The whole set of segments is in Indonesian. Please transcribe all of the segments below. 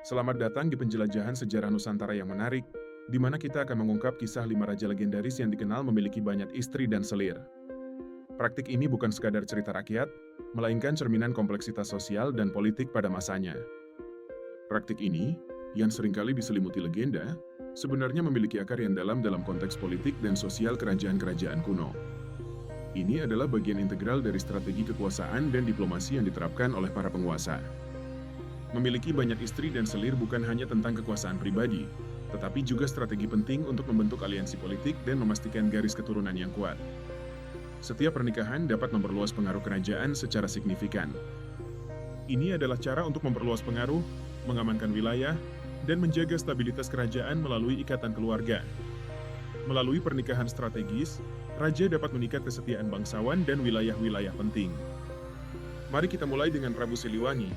Selamat datang di penjelajahan sejarah Nusantara yang menarik, di mana kita akan mengungkap kisah 5 raja legendaris yang dikenal memiliki banyak istri dan selir. Praktik ini bukan sekadar cerita rakyat, melainkan cerminan kompleksitas sosial dan politik pada masanya. Praktik ini, yang seringkali diselimuti legenda, sebenarnya memiliki akar yang dalam konteks politik dan sosial kerajaan-kerajaan kuno. Ini adalah bagian integral dari strategi kekuasaan dan diplomasi yang diterapkan oleh para penguasa. Memiliki banyak istri dan selir bukan hanya tentang kekuasaan pribadi, tetapi juga strategi penting untuk membentuk aliansi politik dan memastikan garis keturunan yang kuat. Setiap pernikahan dapat memperluas pengaruh kerajaan secara signifikan. Ini adalah cara untuk memperluas pengaruh, mengamankan wilayah, dan menjaga stabilitas kerajaan melalui ikatan keluarga. Melalui pernikahan strategis, raja dapat mengikat kesetiaan bangsawan dan wilayah-wilayah penting. Mari kita mulai dengan Prabu Siliwangi,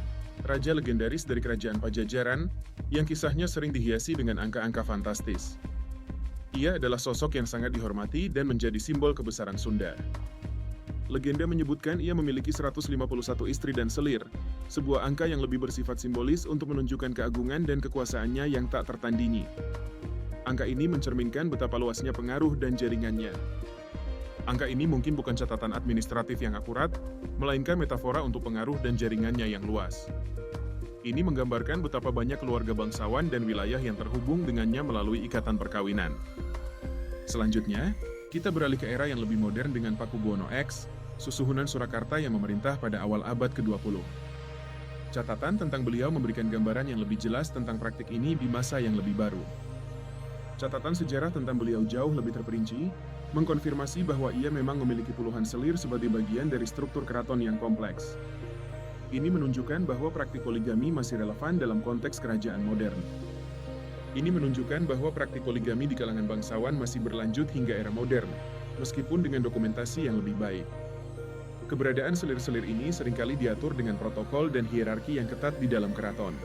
raja legendaris dari kerajaan Pajajaran, yang kisahnya sering dihiasi dengan angka-angka fantastis. Ia adalah sosok yang sangat dihormati dan menjadi simbol kebesaran Sunda. Legenda menyebutkan ia memiliki 151 istri dan selir, sebuah angka yang lebih bersifat simbolis untuk menunjukkan keagungan dan kekuasaannya yang tak tertandingi. Angka ini mencerminkan betapa luasnya pengaruh dan jaringannya. Angka ini mungkin bukan catatan administratif yang akurat, melainkan metafora untuk pengaruh dan jaringannya yang luas. Ini menggambarkan betapa banyak keluarga bangsawan dan wilayah yang terhubung dengannya melalui ikatan perkawinan. Selanjutnya, kita beralih ke era yang lebih modern dengan Pakubuwono X, susuhunan Surakarta yang memerintah pada awal abad ke-20. Catatan tentang beliau memberikan gambaran yang lebih jelas tentang praktik ini di masa yang lebih baru. Catatan sejarah tentang beliau jauh lebih terperinci, mengkonfirmasi bahwa ia memang memiliki puluhan selir sebagai bagian dari struktur keraton yang kompleks. Ini menunjukkan bahwa praktik poligami masih relevan dalam konteks kerajaan modern. Ini menunjukkan bahwa praktik poligami di kalangan bangsawan masih berlanjut hingga era modern, meskipun dengan dokumentasi yang lebih baik. Keberadaan selir-selir ini seringkali diatur dengan protokol dan hierarki yang ketat di dalam keraton.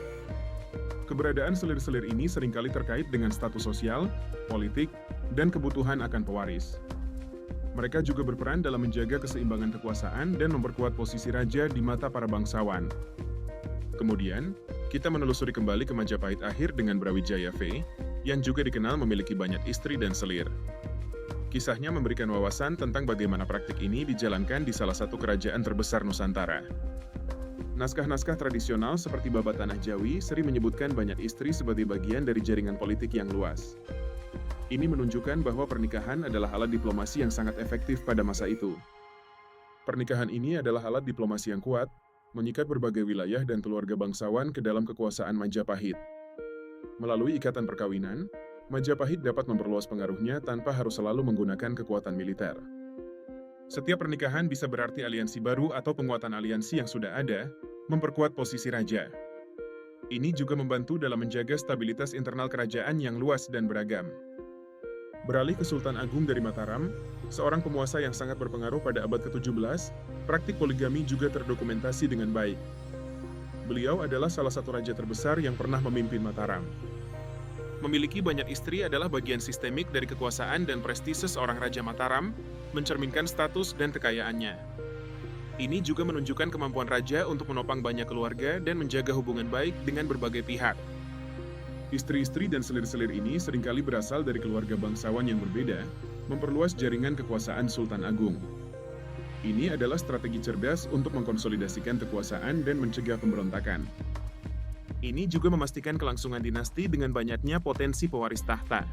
Keberadaan selir-selir ini seringkali terkait dengan status sosial, politik, dan kebutuhan akan pewaris. Mereka juga berperan dalam menjaga keseimbangan kekuasaan dan memperkuat posisi raja di mata para bangsawan. Kemudian, kita menelusuri kembali ke Majapahit akhir dengan Brawijaya V, yang juga dikenal memiliki banyak istri dan selir. Kisahnya memberikan wawasan tentang bagaimana praktik ini dijalankan di salah satu kerajaan terbesar Nusantara. Naskah-naskah tradisional seperti Babat Tanah Jawi sering menyebutkan banyak istri sebagai bagian dari jaringan politik yang luas. Ini menunjukkan bahwa pernikahan adalah alat diplomasi yang sangat efektif pada masa itu. Pernikahan ini adalah alat diplomasi yang kuat, mengikat berbagai wilayah dan keluarga bangsawan ke dalam kekuasaan Majapahit. Melalui ikatan perkawinan, Majapahit dapat memperluas pengaruhnya tanpa harus selalu menggunakan kekuatan militer. Setiap pernikahan bisa berarti aliansi baru atau penguatan aliansi yang sudah ada, memperkuat posisi raja. Ini juga membantu dalam menjaga stabilitas internal kerajaan yang luas dan beragam. Beralih ke Sultan Agung dari Mataram, seorang penguasa yang sangat berpengaruh pada abad ke-17, praktik poligami juga terdokumentasi dengan baik. Beliau adalah salah satu raja terbesar yang pernah memimpin Mataram. Memiliki banyak istri adalah bagian sistemik dari kekuasaan dan prestise seorang Raja Mataram, mencerminkan status dan kekayaannya. Ini juga menunjukkan kemampuan raja untuk menopang banyak keluarga dan menjaga hubungan baik dengan berbagai pihak. Istri-istri dan selir-selir ini seringkali berasal dari keluarga bangsawan yang berbeda, memperluas jaringan kekuasaan Sultan Agung. Ini adalah strategi cerdas untuk mengkonsolidasikan kekuasaan dan mencegah pemberontakan. Ini juga memastikan kelangsungan dinasti dengan banyaknya potensi pewaris tahta.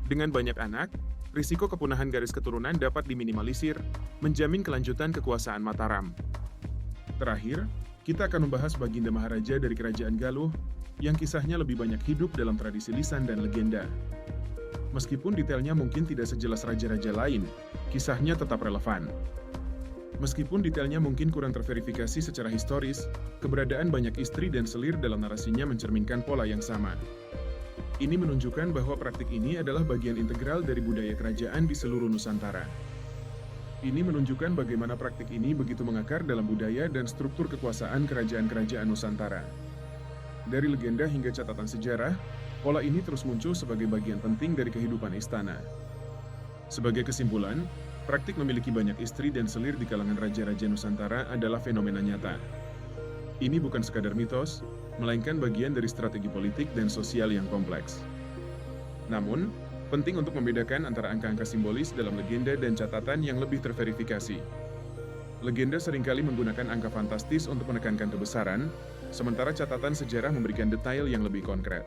Dengan banyak anak, risiko kepunahan garis keturunan dapat diminimalisir, menjamin kelanjutan kekuasaan Mataram. Terakhir, kita akan membahas Baginda Maharaja dari Kerajaan Galuh, yang kisahnya lebih banyak hidup dalam tradisi lisan dan legenda. Meskipun detailnya mungkin tidak sejelas raja-raja lain, kisahnya tetap relevan. Meskipun detailnya mungkin kurang terverifikasi secara historis, keberadaan banyak istri dan selir dalam narasinya mencerminkan pola yang sama. Ini menunjukkan bahwa praktik ini adalah bagian integral dari budaya kerajaan di seluruh Nusantara. Ini menunjukkan bagaimana praktik ini begitu mengakar dalam budaya dan struktur kekuasaan kerajaan-kerajaan Nusantara. Dari legenda hingga catatan sejarah, pola ini terus muncul sebagai bagian penting dari kehidupan istana. Sebagai kesimpulan, praktik memiliki banyak istri dan selir di kalangan raja-raja Nusantara adalah fenomena nyata. Ini bukan sekadar mitos, melainkan bagian dari strategi politik dan sosial yang kompleks. Namun, penting untuk membedakan antara angka-angka simbolis dalam legenda dan catatan yang lebih terverifikasi. Legenda seringkali menggunakan angka fantastis untuk menekankan kebesaran, sementara catatan sejarah memberikan detail yang lebih konkret.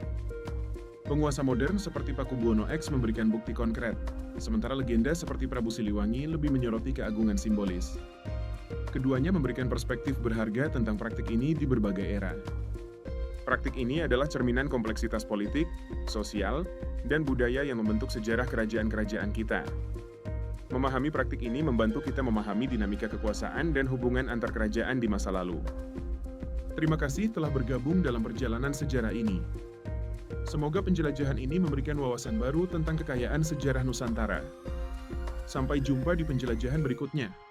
Penguasa modern seperti Pakubuwono X memberikan bukti konkret, sementara legenda seperti Prabu Siliwangi lebih menyoroti keagungan simbolis. Keduanya memberikan perspektif berharga tentang praktik ini di berbagai era. Praktik ini adalah cerminan kompleksitas politik, sosial, dan budaya yang membentuk sejarah kerajaan-kerajaan kita. Memahami praktik ini membantu kita memahami dinamika kekuasaan dan hubungan antar kerajaan di masa lalu. Terima kasih telah bergabung dalam perjalanan sejarah ini. Semoga penjelajahan ini memberikan wawasan baru tentang kekayaan sejarah Nusantara. Sampai jumpa di penjelajahan berikutnya.